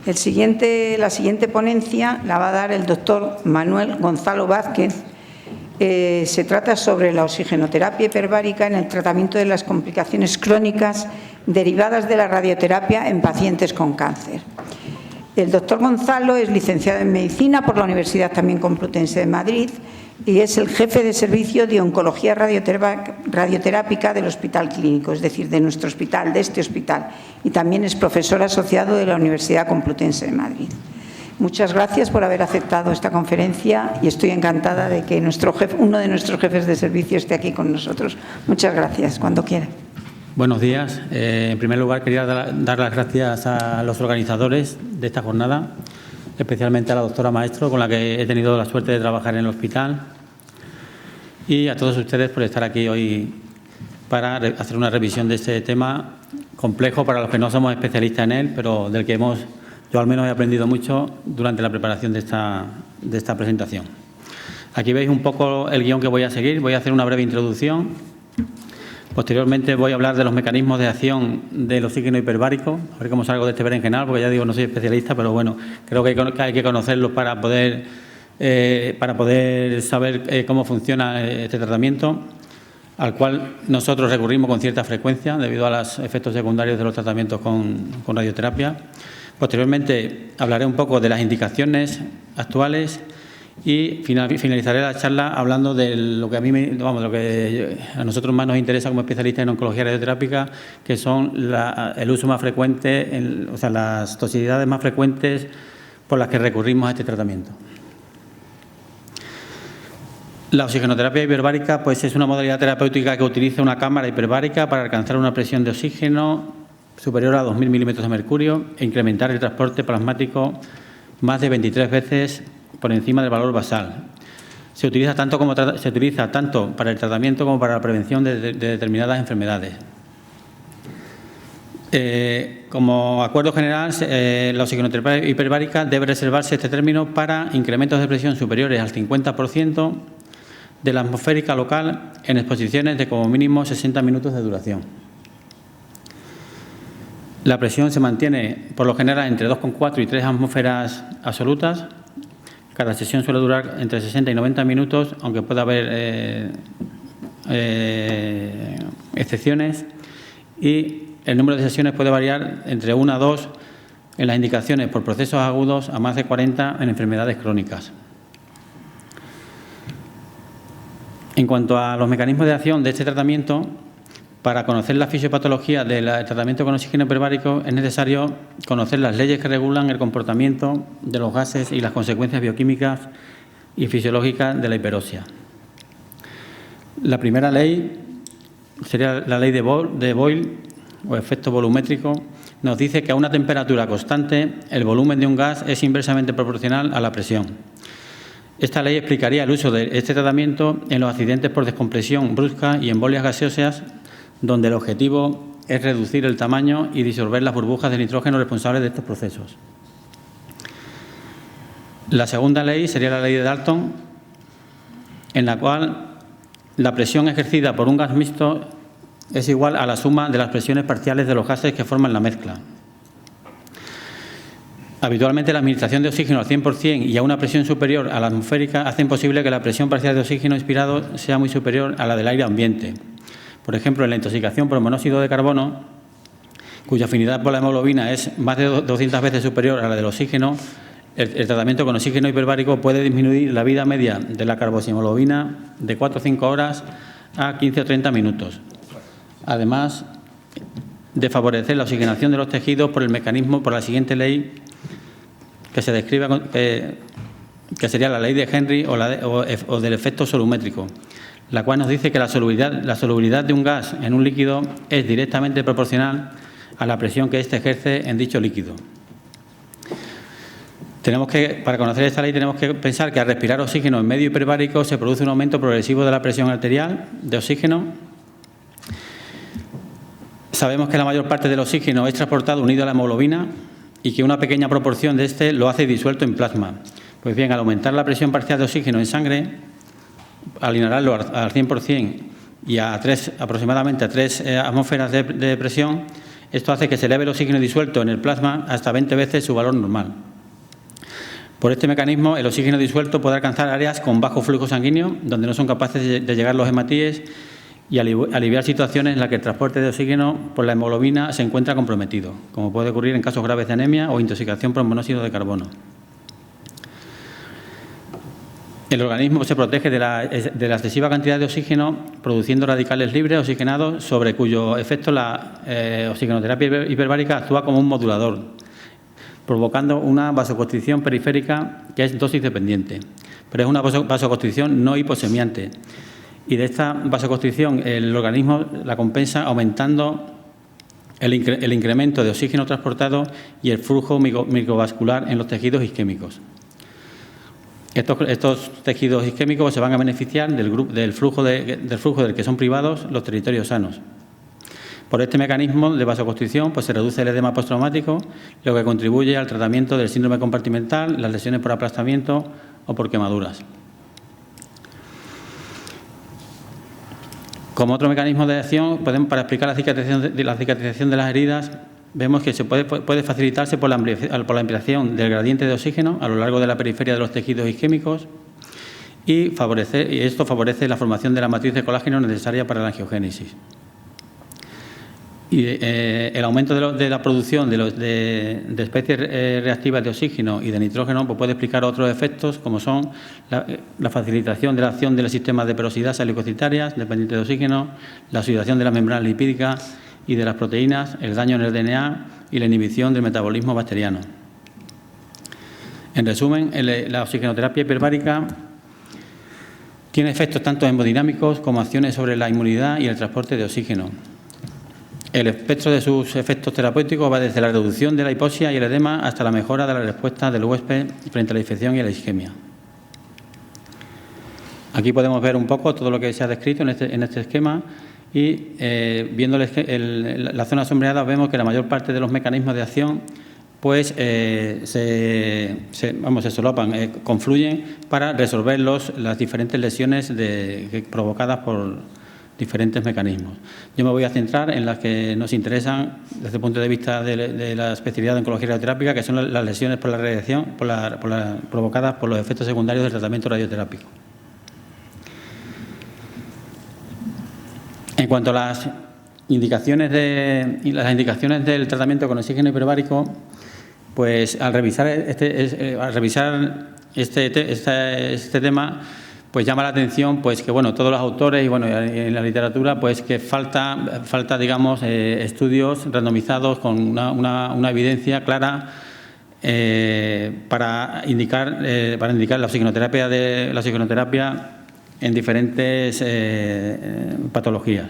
La siguiente ponencia la va a dar el doctor Manuel Gonzalo Vázquez. Se trata sobre la oxigenoterapia hiperbárica en el tratamiento de las complicaciones crónicas derivadas de la radioterapia en pacientes con cáncer. El doctor Gonzalo es licenciado en Medicina por la Universidad también Complutense de Madrid y es el jefe de servicio de oncología radioterápica del Hospital Clínico, es decir, de nuestro hospital, de este hospital, y también es profesor asociado de la Universidad Complutense de Madrid. Muchas gracias por haber aceptado esta conferencia y estoy encantada de que uno de nuestros jefes de servicio esté aquí con nosotros. Muchas gracias, cuando quiera. Buenos días. En primer lugar, quería dar las gracias a los organizadores de esta jornada, especialmente a la doctora Maestro, con la que he tenido la suerte de trabajar en el hospital, y a todos ustedes por estar aquí hoy para hacer una revisión de este tema complejo para los que no somos especialistas en él, pero del que yo al menos he aprendido mucho durante la preparación de esta presentación. Aquí veis un poco el guión que voy a seguir. Voy a hacer una breve introducción. Posteriormente voy a hablar de los mecanismos de acción del oxígeno hiperbárico, a ver cómo salgo de este berenjenal, porque ya digo, no soy especialista, pero bueno, creo que hay que conocerlos para poder saber cómo funciona este tratamiento, al cual nosotros recurrimos con cierta frecuencia debido a los efectos secundarios de los tratamientos con radioterapia. Posteriormente hablaré un poco de las indicaciones actuales y finalizaré la charla hablando de lo que lo que a nosotros más nos interesa como especialistas en oncología radioterápica, que son el uso más frecuente, las toxicidades más frecuentes por las que recurrimos a este tratamiento. La oxigenoterapia hiperbárica pues, es una modalidad terapéutica que utiliza una cámara hiperbárica para alcanzar una presión de oxígeno superior a 2.000 milímetros de mercurio e incrementar el transporte plasmático más de 23 veces por encima del valor basal. Se utiliza tanto para el tratamiento como para la prevención de determinadas enfermedades. Como acuerdo general, la oxigenoterapia hiperbárica debe reservarse este término para incrementos de presión superiores al 50% de la atmosférica local en exposiciones de como mínimo 60 minutos de duración. La presión se mantiene por lo general entre 2,4 y 3 atmósferas absolutas. Cada sesión suele durar entre 60 y 90 minutos, aunque pueda haber excepciones, y el número de sesiones puede variar entre 1 a 2 en las indicaciones por procesos agudos a más de 40 en enfermedades crónicas. En cuanto a los mecanismos de acción de este tratamiento, para conocer la fisiopatología del tratamiento con oxígeno hiperbárico es necesario conocer las leyes que regulan el comportamiento de los gases y las consecuencias bioquímicas y fisiológicas de la hiperoxia. La primera ley sería la ley de Boyle, o efecto volumétrico. Nos dice que a una temperatura constante el volumen de un gas es inversamente proporcional a la presión. Esta ley explicaría el uso de este tratamiento en los accidentes por descompresión brusca y embolias gaseosas, donde el objetivo es reducir el tamaño y disolver las burbujas de nitrógeno responsables de estos procesos. La segunda ley sería la ley de Dalton, en la cual la presión ejercida por un gas mixto es igual a la suma de las presiones parciales de los gases que forman la mezcla. Habitualmente la administración de oxígeno al 100% y a una presión superior a la atmosférica hacen posible que la presión parcial de oxígeno inspirado sea muy superior a la del aire ambiente. Por ejemplo, en la intoxicación por monóxido de carbono, cuya afinidad por la hemoglobina es más de 200 veces superior a la del oxígeno, el tratamiento con oxígeno hiperbárico puede disminuir la vida media de la carboxihemoglobina de 4 o 5 horas a 15 o 30 minutos. Además de favorecer la oxigenación de los tejidos por la siguiente ley que se describe, que sería la ley de Henry o del efecto solumétrico, la cual nos dice que la solubilidad de un gas en un líquido es directamente proporcional a la presión que éste ejerce en dicho líquido. Para conocer esta ley tenemos que pensar que al respirar oxígeno en medio hiperbárico se produce un aumento progresivo de la presión arterial de oxígeno. Sabemos que la mayor parte del oxígeno es transportado unido a la hemoglobina y que una pequeña proporción de este lo hace disuelto en plasma. Pues bien, al aumentar la presión parcial de oxígeno en sangre, al inhalarlo al 100% y aproximadamente a 3 atmósferas de presión, Esto hace que se eleve el oxígeno disuelto en el plasma hasta 20 veces su valor normal. Por este mecanismo, el oxígeno disuelto puede alcanzar áreas con bajo flujo sanguíneo, donde no son capaces de llegar los hematíes, y aliviar situaciones en las que el transporte de oxígeno por la hemoglobina se encuentra comprometido, como puede ocurrir en casos graves de anemia o intoxicación por monóxido de carbono. El organismo se protege de la excesiva cantidad de oxígeno, produciendo radicales libres oxigenados, sobre cuyo efecto la oxigenoterapia hiperbárica actúa como un modulador, provocando una vasoconstricción periférica que es dosis dependiente, pero es una vasoconstricción no hiposemiante. Y de esta vasoconstricción el organismo la compensa aumentando el incremento de oxígeno transportado y el flujo microvascular en los tejidos isquémicos. Estos tejidos isquémicos se van a beneficiar del flujo del que son privados los territorios sanos. Por este mecanismo de vasoconstricción pues se reduce el edema postraumático, lo que contribuye al tratamiento del síndrome compartimental, las lesiones por aplastamiento o por quemaduras. Como otro mecanismo de acción, para explicar la cicatrización de las heridas, vemos que se puede facilitarse por la ampliación del gradiente de oxígeno a lo largo de la periferia de los tejidos isquémicos y esto favorece la formación de la matriz de colágeno necesaria para la angiogénesis. Y el aumento de la producción de especies reactivas de oxígeno y de nitrógeno pues puede explicar otros efectos, como son la facilitación de la acción de los sistemas de perosidasa leucocitarias dependientes de oxígeno, la oxidación de las membranas lipídicas y de las proteínas, el daño en el DNA y la inhibición del metabolismo bacteriano. En resumen, la oxigenoterapia hiperbárica tiene efectos tanto hemodinámicos como acciones sobre la inmunidad y el transporte de oxígeno. El espectro de sus efectos terapéuticos va desde la reducción de la hipoxia y el edema hasta la mejora de la respuesta del huésped frente a la infección y a la isquemia. Aquí podemos ver un poco todo lo que se ha descrito en este esquema y viendo la zona sombreada vemos que la mayor parte de los mecanismos de acción pues se solapan, confluyen para resolver las diferentes lesiones provocadas por diferentes mecanismos. Yo me voy a centrar en las que nos interesan desde el punto de vista de la especialidad de oncología radioterápica, que son las lesiones por la radiación, provocadas por los efectos secundarios del tratamiento radioterápico. En cuanto a las indicaciones del tratamiento con oxígeno hiperbárico, pues al revisar este tema, pues llama la atención pues que todos los autores y en la literatura pues que falta digamos estudios randomizados con una evidencia clara para indicar la oxigenoterapia en diferentes patologías.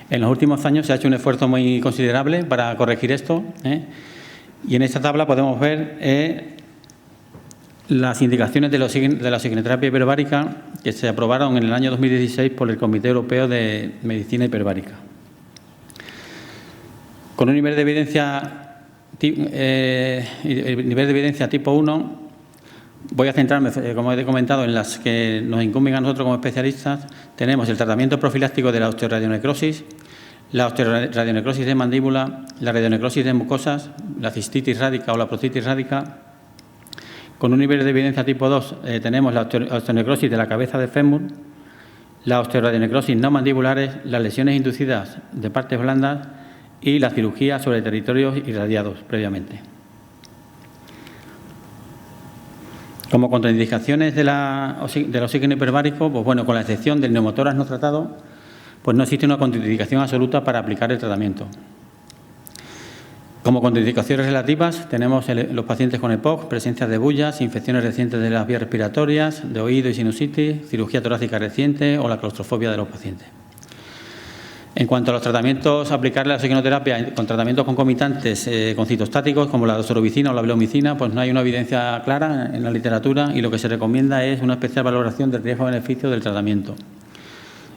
En los últimos años se ha hecho un esfuerzo muy considerable para corregir esto, y en esta tabla podemos ver las indicaciones de la oxigenoterapia hiperbárica que se aprobaron en el año 2016 por el Comité Europeo de Medicina Hiperbárica. Con un nivel de evidencia tipo 1, voy a centrarme, como he comentado, en las que nos incumben a nosotros como especialistas. Tenemos el tratamiento profiláctico de la osteoradionecrosis, la osteoradionecrosis de mandíbula, la radionecrosis de mucosas, la cistitis rádica o la proctitis rádica. Con un nivel de evidencia tipo 2 tenemos la osteonecrosis de la cabeza de fémur, la osteoradionecrosis no mandibulares, las lesiones inducidas de partes blandas y la cirugía sobre territorios irradiados previamente. Como contraindicaciones del oxígeno hiperbárico, pues con la excepción del neumotórax no tratado, pues no existe una contraindicación absoluta para aplicar el tratamiento. Como contraindicaciones relativas tenemos los pacientes con EPOC, presencia de bullas, infecciones recientes de las vías respiratorias, de oído y sinusitis, cirugía torácica reciente o la claustrofobia de los pacientes. En cuanto a los tratamientos, aplicar la oxigenoterapia con tratamientos concomitantes con citostáticos como la doxorubicina o la bleomicina, pues no hay una evidencia clara en la literatura y lo que se recomienda es una especial valoración del riesgo-beneficio del tratamiento.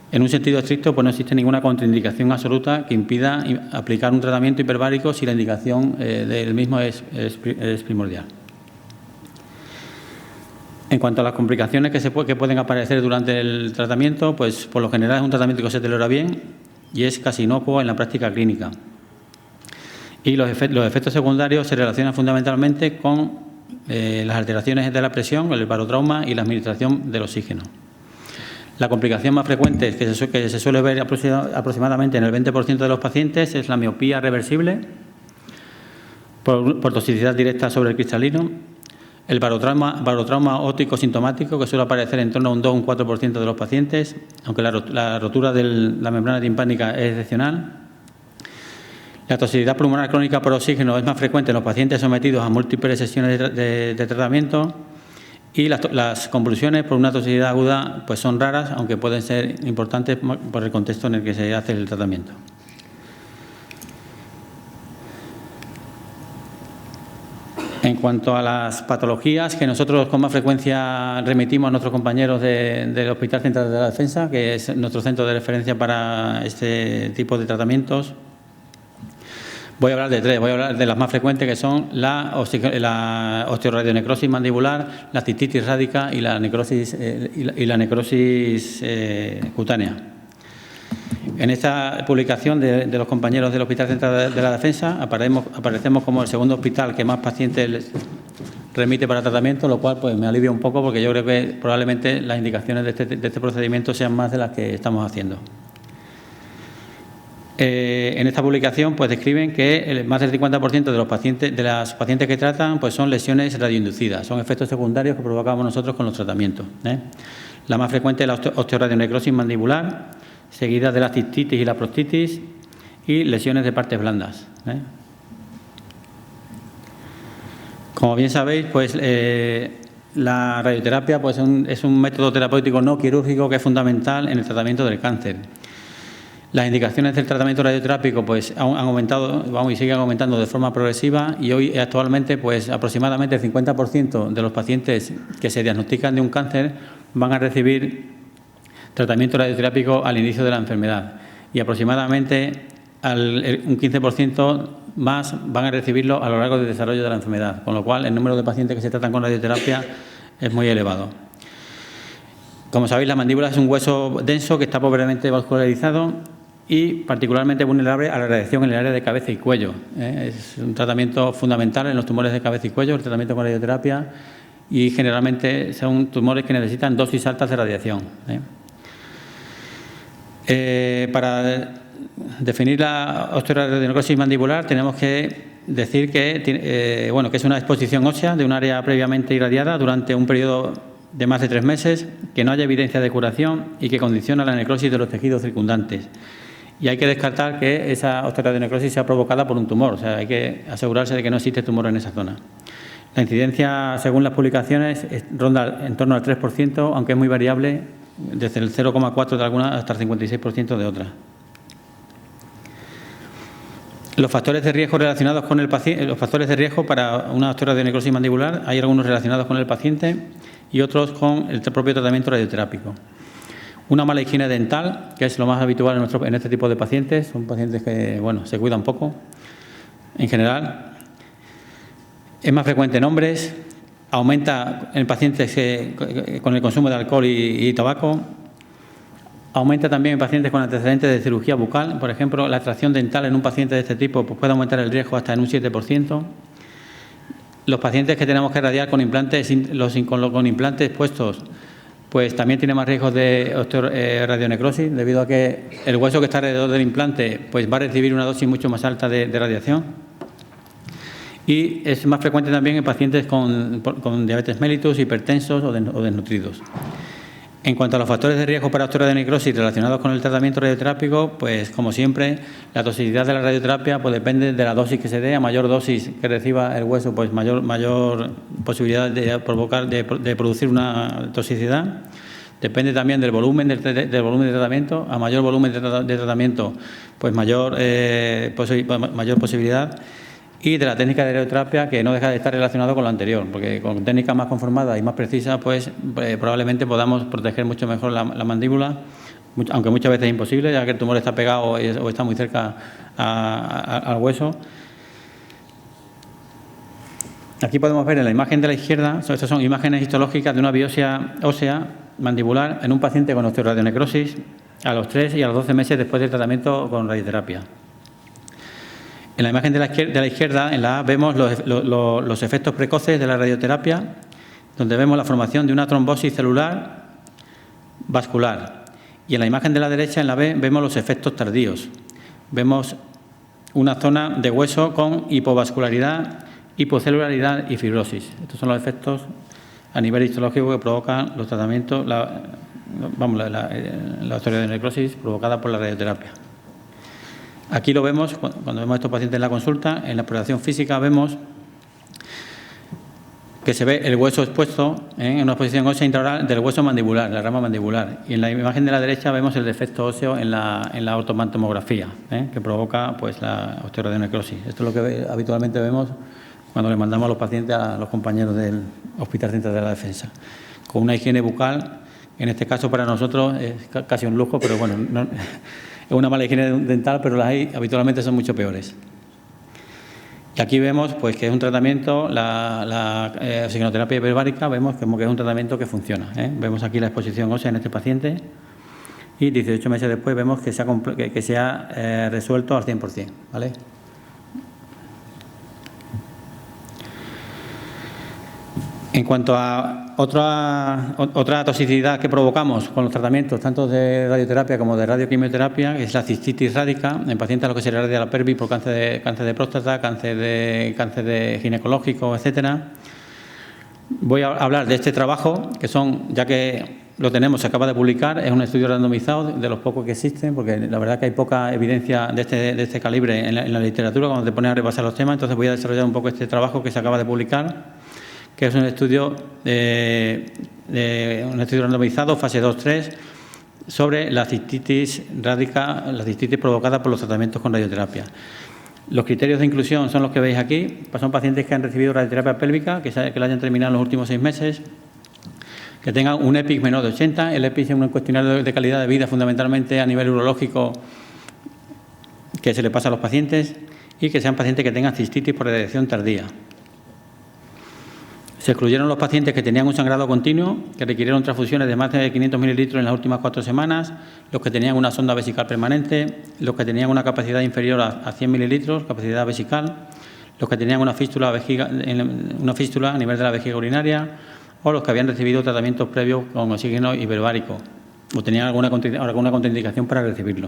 En un sentido estricto, pues no existe ninguna contraindicación absoluta que impida aplicar un tratamiento hiperbárico si la indicación del mismo es primordial. En cuanto a las complicaciones que pueden aparecer durante el tratamiento, pues por lo general es un tratamiento que se tolera bien y es casi inocuo en la práctica clínica. Y los efectos secundarios se relacionan fundamentalmente con las alteraciones de la presión, el barotrauma y la administración del oxígeno. La complicación más frecuente que se suele ver aproximadamente en el 20% de los pacientes es la miopía reversible por toxicidad directa sobre el cristalino, el barotrauma óptico sintomático, que suele aparecer en torno a un 2 o un 4% de los pacientes, aunque la rotura de la membrana timpánica es excepcional. La toxicidad pulmonar crónica por oxígeno es más frecuente en los pacientes sometidos a múltiples sesiones de tratamiento, y las convulsiones por una toxicidad aguda pues son raras, aunque pueden ser importantes por el contexto en el que se hace el tratamiento. En cuanto a las patologías que nosotros con más frecuencia remitimos a nuestros compañeros del Hospital Central de la Defensa, que es nuestro centro de referencia para este tipo de tratamientos, voy a hablar de tres. Voy a hablar de las más frecuentes, que son la osteoradionecrosis mandibular, la cistitis rádica y la necrosis cutánea. En esta publicación de los compañeros del Hospital Central de la Defensa aparecemos como el segundo hospital que más pacientes remite para tratamiento, lo cual pues me alivia un poco, porque yo creo que probablemente las indicaciones de este procedimiento sean más de las que estamos haciendo. En esta publicación pues describen que más del 50% de las pacientes que tratan pues son lesiones radioinducidas, son efectos secundarios que provocamos nosotros con los tratamientos. La más frecuente es la osteoradionecrosis mandibular, seguida de la cistitis y la proctitis, y lesiones de partes blandas. Como bien sabéis, pues la radioterapia pues es un método terapéutico no quirúrgico que es fundamental en el tratamiento del cáncer. Las indicaciones del tratamiento radioterápico pues han aumentado, y siguen aumentando de forma progresiva, y hoy actualmente pues aproximadamente el 50% de los pacientes que se diagnostican de un cáncer van a recibir tratamiento radioterápico al inicio de la enfermedad, y aproximadamente un 15% más van a recibirlo a lo largo del desarrollo de la enfermedad, con lo cual el número de pacientes que se tratan con radioterapia es muy elevado. Como sabéis, la mandíbula es un hueso denso que está pobremente vascularizado y particularmente vulnerable a la radiación en el área de cabeza y cuello. Es un tratamiento fundamental en los tumores de cabeza y cuello, el tratamiento con radioterapia, y generalmente son tumores que necesitan dosis altas de radiación. Para definir la osteoradionecrosis mandibular tenemos que decir que es una exposición ósea de un área previamente irradiada durante un periodo de más de 3 meses, que no haya evidencia de curación y que condiciona la necrosis de los tejidos circundantes. Y hay que descartar que esa osteoradionecrosis sea provocada por un tumor, o sea, hay que asegurarse de que no existe tumor en esa zona. La incidencia, según las publicaciones, ronda en torno al 3%, aunque es muy variable, desde el 0,4% de algunas hasta el 56% de otras. Los factores de riesgo relacionados con el paciente, los factores de riesgo para una osteoradionecrosis mandibular, hay algunos relacionados con el paciente y otros con el propio tratamiento radioterápico. Una mala higiene dental, que es lo más habitual en este tipo de pacientes, son pacientes que se cuidan poco en general. Es más frecuente en hombres, aumenta en pacientes con el consumo de alcohol y tabaco, aumenta también en pacientes con antecedentes de cirugía bucal. Por ejemplo, la extracción dental en un paciente de este tipo pues puede aumentar el riesgo hasta en un 7%. Los pacientes que tenemos que radiar con implantes, con implantes puestos, pues también tienen más riesgos de radionecrosis, debido a que el hueso que está alrededor del implante pues va a recibir una dosis mucho más alta de radiación. Y es más frecuente también en pacientes con diabetes mellitus, hipertensos o desnutridos. En cuanto a los factores de riesgo para osteoradionecrosis relacionados con el tratamiento radioterápico, pues como siempre, la toxicidad de la radioterapia pues depende de la dosis que se dé. A mayor dosis que reciba el hueso, pues mayor posibilidad de producir una toxicidad. Depende también del volumen de tratamiento. A mayor volumen de tratamiento, pues mayor posibilidad. Y de la técnica de radioterapia, que no deja de estar relacionado con lo anterior, porque con técnicas más conformadas y más precisas, pues probablemente podamos proteger mucho mejor la mandíbula, aunque muchas veces es imposible, ya que el tumor está pegado o está muy cerca al hueso. Aquí podemos ver en la imagen de la izquierda, estas son imágenes histológicas de una biopsia ósea mandibular en un paciente con osteoradionecrosis a los 3 y a los 12 meses después del tratamiento con radioterapia. En la imagen de la izquierda, en la A, vemos los efectos precoces de la radioterapia, donde vemos la formación de una trombosis celular vascular. Y en la imagen de la derecha, en la B, vemos los efectos tardíos. Vemos una zona de hueso con hipovascularidad, hipocelularidad y fibrosis. Estos son los efectos a nivel histológico que provocan los tratamientos, la osteoidonecrosis provocada por la radioterapia. Aquí lo vemos, cuando vemos a estos pacientes en la consulta, en la exploración física vemos que se ve el hueso expuesto en una exposición ósea intraoral del hueso mandibular, la rama mandibular. Y en la imagen de la derecha vemos el defecto óseo en la ortopantomografía, que provoca pues, la osteoidonecrosis. Esto es lo que habitualmente vemos cuando le mandamos a los pacientes a los compañeros del Hospital Central de la Defensa. Con una higiene bucal, en este caso para nosotros es casi un lujo, pero bueno, no, es una mala higiene dental, pero las hay, habitualmente son mucho peores. Y aquí vemos pues, que es un tratamiento, la oxigenoterapia hiperbárica, vemos que es un tratamiento que funciona. Vemos aquí la exposición ósea en este paciente y 18 meses después vemos que se ha resuelto al 100%. ¿Vale? En cuanto a otra toxicidad que provocamos con los tratamientos tanto de radioterapia como de radioquimioterapia, que es la cistitis rádica en pacientes a los que se le irradia la pelvis por cáncer de próstata, cáncer de ginecológico, etcétera. Voy a hablar de este trabajo, que ya que lo tenemos, se acaba de publicar, es un estudio randomizado de los pocos que existen, porque la verdad que hay poca evidencia de este calibre en la literatura cuando te pones a repasar los temas. Entonces voy a desarrollar un poco este trabajo que se acaba de publicar, que es un estudio randomizado, fase 2-3, sobre la cistitis rádica, la cistitis provocada por los tratamientos con radioterapia. Los criterios de inclusión son los que veis aquí. Son pacientes que han recibido radioterapia pélvica, que la hayan terminado en los últimos 6 meses, que tengan un EPIC menor de 80. El EPIC es un cuestionario de calidad de vida, fundamentalmente a nivel urológico, que se le pasa a los pacientes, y que sean pacientes que tengan cistitis por radiación tardía. Se excluyeron los pacientes que tenían un sangrado continuo, que requirieron transfusiones de más de 500 mililitros en las últimas 4 semanas, los que tenían una sonda vesical permanente, los que tenían una capacidad inferior a 100 mililitros, capacidad vesical, los que tenían una fístula a nivel de la vejiga urinaria, o los que habían recibido tratamientos previos con oxígeno hiperbárico o tenían alguna contraindicación para recibirlo.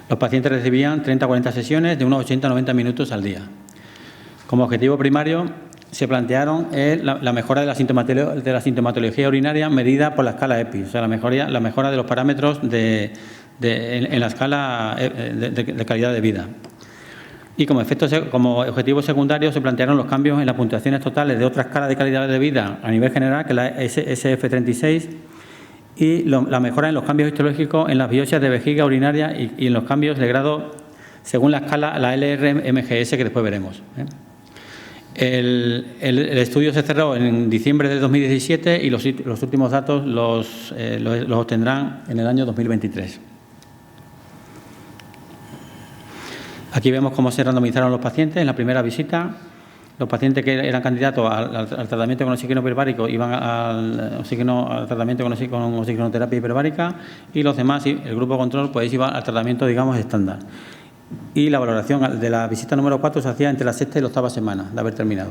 Los pacientes recibían 30 a 40 sesiones de unos 80 a 90 minutos al día. Como objetivo primario se plantearon la mejora de la sintomatología urinaria medida por la escala EPI, o sea, la mejora de los parámetros en la escala de calidad de vida. Y como objetivo secundario se plantearon los cambios en las puntuaciones totales de otra escala de calidad de vida a nivel general, que es la SF36, y la mejora en los cambios histológicos en las biopsias de vejiga urinaria y en los cambios de grado según la escala, la LR-MGS, que después veremos. El estudio se cerró en diciembre de 2017 y los últimos datos los obtendrán en el año 2023. Aquí vemos cómo se randomizaron los pacientes en la primera visita. Los pacientes que eran candidatos al tratamiento con oxígeno hiperbárico iban al tratamiento con oxigenoterapia hiperbárica, y los demás, el grupo control, pues iba al tratamiento, digamos, estándar. Y la valoración de la visita número 4 se hacía entre la 6ª y la 8ª semana de haber terminado.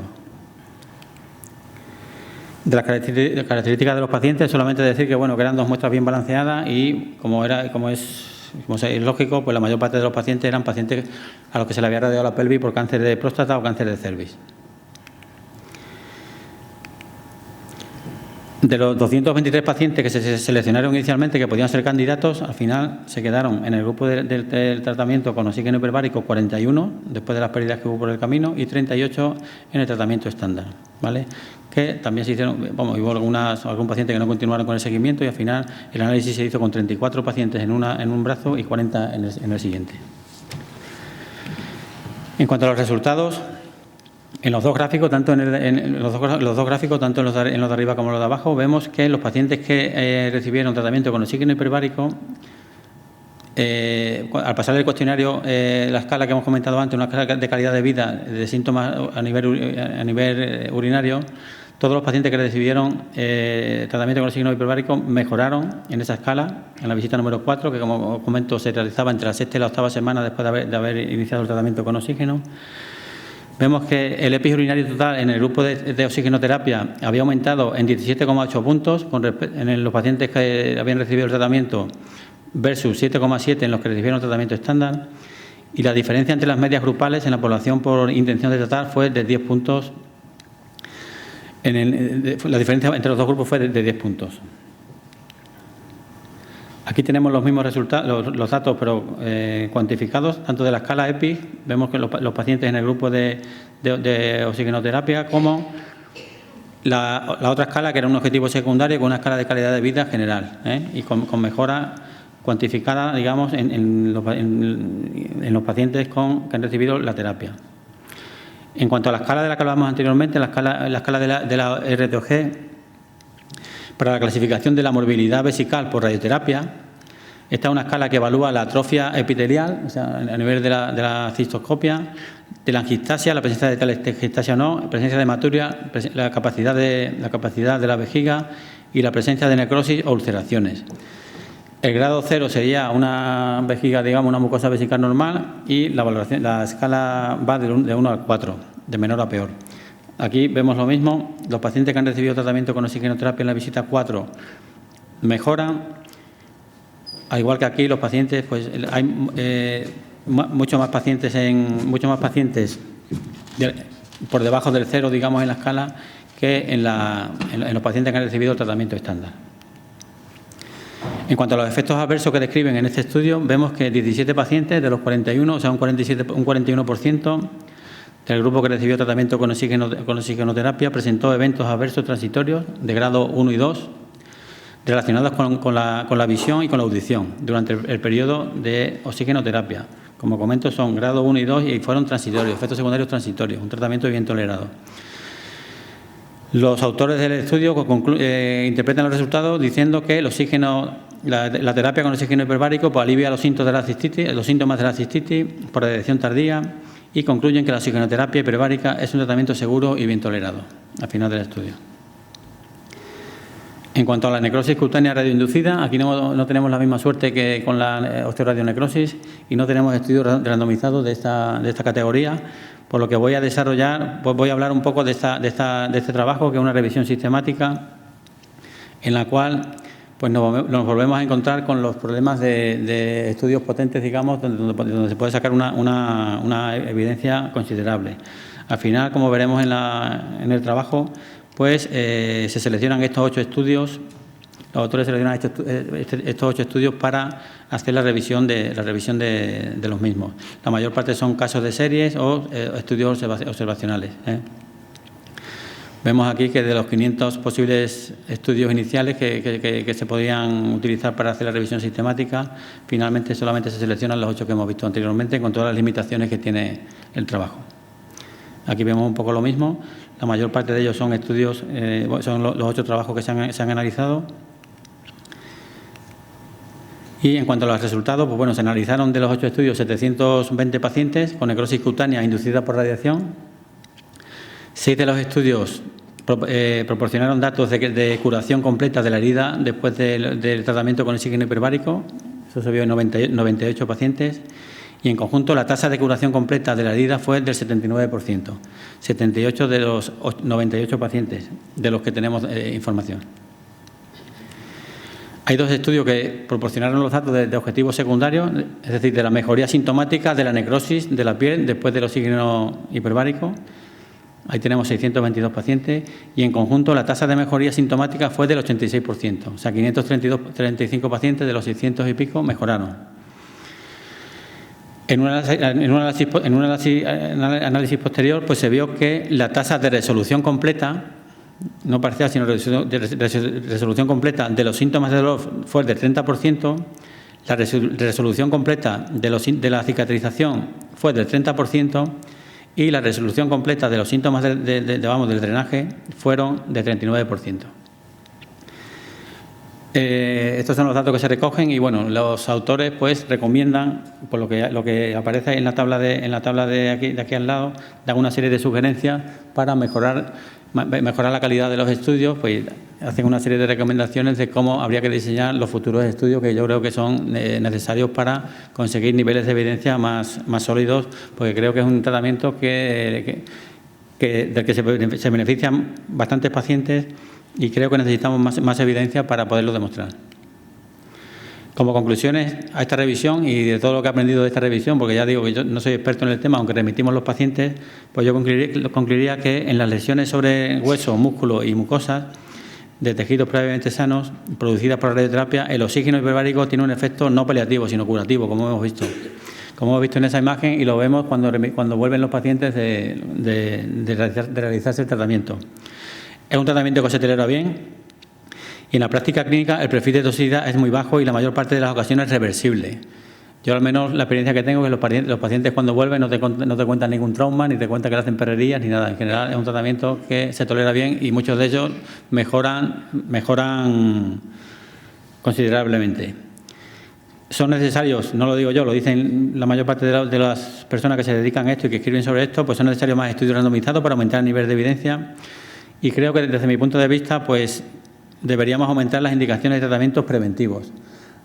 De las características de los pacientes, solamente decir que eran 2 muestras bien balanceadas y como es lógico, pues la mayor parte de los pacientes eran pacientes a los que se le había radiado la pelvis por cáncer de próstata o cáncer de cervix. De los 223 pacientes que se seleccionaron inicialmente que podían ser candidatos, al final se quedaron en el grupo del tratamiento con oxígeno hiperbárico 41, después de las pérdidas que hubo por el camino, y 38 en el tratamiento estándar, ¿vale? Que también se hicieron, hubo algún paciente que no continuaron con el seguimiento, y al final el análisis se hizo con 34 pacientes en un brazo y 40 en el siguiente. En cuanto a los resultados, en los dos gráficos, tanto en los de arriba como los de abajo, vemos que los pacientes que recibieron tratamiento con oxígeno hiperbárico, al pasar el cuestionario, la escala que hemos comentado antes, una escala de calidad de vida de síntomas a nivel urinario, Todos los pacientes que recibieron tratamiento con oxígeno hiperbárico mejoraron en esa escala, en la visita número 4, que como comento se realizaba entre la 6ª y la 8ª semana después de haber iniciado el tratamiento con oxígeno. Vemos que el EPI urinario total en el grupo de oxigenoterapia había aumentado en 17,8 puntos en los pacientes que habían recibido el tratamiento versus 7,7 en los que recibieron el tratamiento estándar, y la diferencia entre las medias grupales en la población por intención de tratar fue de 10 puntos. La diferencia entre los dos grupos fue de 10 puntos. Aquí tenemos los mismos resultados, los datos, pero cuantificados, tanto de la escala EPI, vemos que los pacientes en el grupo de oxigenoterapia, como la otra escala, que era un objetivo secundario, con una escala de calidad de vida general, y con mejora cuantificada, digamos, en los pacientes que han recibido la terapia. En cuanto a la escala de la que hablábamos anteriormente, la escala de la RTOG, para la clasificación de la morbilidad vesical por radioterapia, esta es una escala que evalúa la atrofia epitelial, o sea, a nivel de la cistoscopia, de la angistasia, la presencia de tal angistasia o no, presencia de hematuria, la capacidad de la vejiga y la presencia de necrosis o ulceraciones. El grado 0 sería una vejiga, digamos, una mucosa vesical normal, y la escala va de 1 al 4, de menor a peor. Aquí vemos lo mismo, los pacientes que han recibido tratamiento con oxigenoterapia en la visita 4 mejoran, al igual que aquí los pacientes, pues hay muchos más pacientes por debajo del 0, digamos, en la escala, que en los pacientes que han recibido el tratamiento estándar. En cuanto a los efectos adversos que describen en este estudio, vemos que 17 pacientes de los 41, o sea, un 41%, del grupo que recibió tratamiento con oxigenoterapia presentó eventos adversos transitorios de grado 1 y 2 relacionados con la visión y con la audición durante el periodo de oxigenoterapia. Como comento, son grado 1 y 2 y fueron transitorios, efectos secundarios transitorios, un tratamiento bien tolerado. Los autores del estudio interpretan los resultados diciendo que la terapia con oxígeno hiperbárico pues, alivia los síntomas de la cistitis por radiación tardía, y concluyen que la oxigenoterapia hiperbárica es un tratamiento seguro y bien tolerado al final del estudio. En cuanto a la necrosis cutánea radioinducida, aquí no tenemos la misma suerte que con la osteoradionecrosis y no tenemos estudios randomizados de esta categoría, por lo que voy a desarrollar, pues voy a hablar un poco de este trabajo, que es una revisión sistemática en la cual pues nos volvemos a encontrar con los problemas de estudios potentes, digamos, donde se puede sacar una evidencia considerable. Al final, como veremos en el trabajo, pues se seleccionan estos 8 estudios, los autores seleccionan estos 8 estudios para hacer la revisión de los mismos. La mayor parte son casos de series o estudios observacionales. Vemos aquí que de los 500 posibles estudios iniciales que se podían utilizar para hacer la revisión sistemática, finalmente solamente se seleccionan los 8 que hemos visto anteriormente, con todas las limitaciones que tiene el trabajo. Aquí vemos un poco lo mismo. La mayor parte de ellos son estudios, son los 8 trabajos que se han analizado. Y en cuanto a los resultados, pues bueno, se analizaron de los 8 estudios 720 pacientes con necrosis cutánea inducida por radiación. 6 de los estudios proporcionaron datos de curación completa de la herida después del tratamiento con oxígeno hiperbárico. Eso se vio en 98 pacientes. Y en conjunto la tasa de curación completa de la herida fue del 79%. 78 de los 98 pacientes de los que tenemos información. Hay 2 estudios que proporcionaron los datos de objetivos secundarios, es decir, de la mejoría sintomática de la necrosis de la piel después del oxígeno hiperbárico. Ahí tenemos 622 pacientes y en conjunto la tasa de mejoría sintomática fue del 86%. O sea, 535 pacientes de los 600 y pico mejoraron. En un análisis posterior pues se vio que la tasa de resolución completa, no parcial, sino resolución completa de los síntomas de dolor fue del 30%, la resolución completa de la cicatrización fue del 30%, y la resolución completa de los síntomas del drenaje fueron de 39%. Estos son los datos que se recogen y bueno, los autores pues recomiendan, por lo que aparece en la tabla de aquí al lado, dan una serie de sugerencias para mejorar la calidad de los estudios, pues hacen una serie de recomendaciones de cómo habría que diseñar los futuros estudios que yo creo que son necesarios para conseguir niveles de evidencia más sólidos, porque creo que es un tratamiento del que se benefician bastantes pacientes y creo que necesitamos más evidencia para poderlo demostrar. Como conclusiones a esta revisión y de todo lo que he aprendido de esta revisión, porque ya digo que yo no soy experto en el tema, aunque remitimos los pacientes, pues yo concluiría que en las lesiones sobre hueso, músculo y mucosas de tejidos previamente sanos producidas por la radioterapia, el oxígeno hiperbárico tiene un efecto no paliativo, sino curativo, como hemos visto. Como hemos visto en esa imagen y lo vemos cuando vuelven los pacientes de realizarse el tratamiento. Es un tratamiento que se tolera bien y en la práctica clínica el perfil de toxicidad es muy bajo y la mayor parte de las ocasiones es reversible. Yo al menos la experiencia que tengo es que los pacientes cuando vuelven no te cuentan ningún trauma, ni te cuentan que le hacen perrerías, ni nada. En general es un tratamiento que se tolera bien y muchos de ellos mejoran considerablemente. Son necesarios, no lo digo yo, lo dicen la mayor parte de las personas que se dedican a esto y que escriben sobre esto, pues son necesarios más estudios randomizados para aumentar el nivel de evidencia. Y creo que desde mi punto de vista, pues deberíamos aumentar las indicaciones de tratamientos preventivos.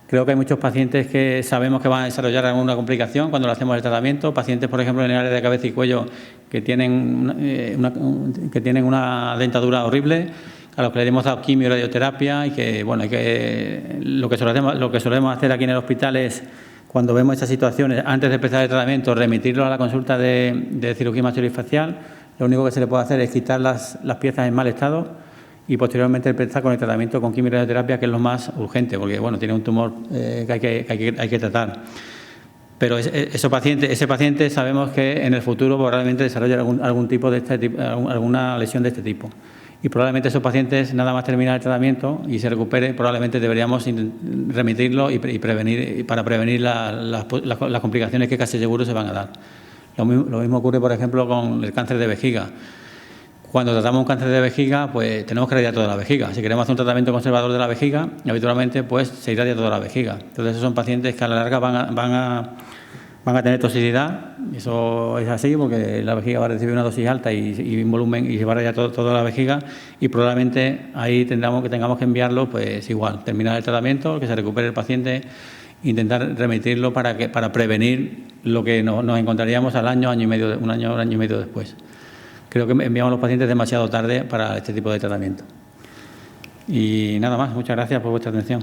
Creo que hay muchos pacientes que sabemos que van a desarrollar alguna complicación cuando le hacemos el tratamiento. Pacientes, por ejemplo, en el área de cabeza y cuello que tienen una dentadura horrible, a los que le hemos dado quimio y radioterapia y que, bueno, lo que solemos hacer aquí en el hospital es, cuando vemos estas situaciones, antes de empezar el tratamiento, remitirlo a la consulta de cirugía maxilofacial. Lo único que se le puede hacer es quitar las piezas en mal estado y posteriormente empezar con el tratamiento con quimio y radioterapia, que es lo más urgente, porque bueno, tiene un tumor que hay que tratar. Pero ese paciente sabemos que en el futuro probablemente desarrolle algún tipo de alguna lesión de este tipo. Y probablemente esos pacientes, nada más terminar el tratamiento y se recupere, probablemente deberíamos remitirlo y prevenir, para prevenir las complicaciones que casi seguro se van a dar. Lo mismo ocurre, por ejemplo, con el cáncer de vejiga. Cuando tratamos un cáncer de vejiga, pues tenemos que irradiar toda la vejiga. Si queremos hacer un tratamiento conservador de la vejiga, habitualmente pues se irradia toda la vejiga. Entonces esos son pacientes que a la larga van a tener toxicidad. Eso es así porque la vejiga va a recibir una dosis alta y un volumen y se va a irradiar toda la vejiga y probablemente ahí tengamos que enviarlo pues igual, terminar el tratamiento, que se recupere el paciente, intentar remitirlo para prevenir lo que nos encontraríamos un año y medio después. Creo que enviamos a los pacientes demasiado tarde para este tipo de tratamiento. Y nada más, muchas gracias por vuestra atención.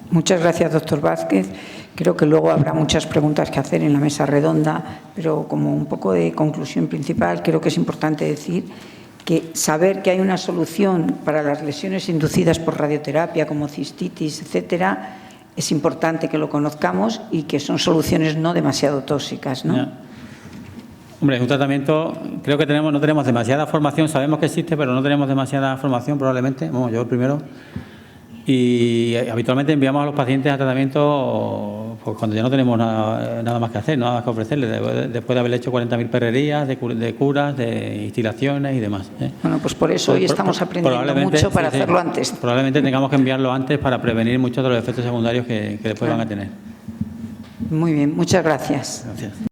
Muchas gracias, doctor Vázquez. Creo que luego habrá muchas preguntas que hacer en la mesa redonda, pero como un poco de conclusión principal, creo que es importante decir que saber que hay una solución para las lesiones inducidas por radioterapia, como cistitis, etcétera, es importante que lo conozcamos y que son soluciones no demasiado tóxicas, ¿no? Ya. Hombre, es un tratamiento, creo que no tenemos demasiada formación, sabemos que existe, pero no tenemos demasiada formación probablemente, bueno, yo el primero. Y habitualmente enviamos a los pacientes a tratamiento pues, cuando ya no tenemos nada más que hacer, nada más que ofrecerles, después de haber hecho 40.000 perrerías, de curas, de instilaciones y demás. Bueno, pues por eso hoy estamos aprendiendo mucho para hacerlo antes. Probablemente tengamos que enviarlo antes para prevenir muchos de los efectos secundarios que después van a tener. Muy bien, muchas gracias. Gracias.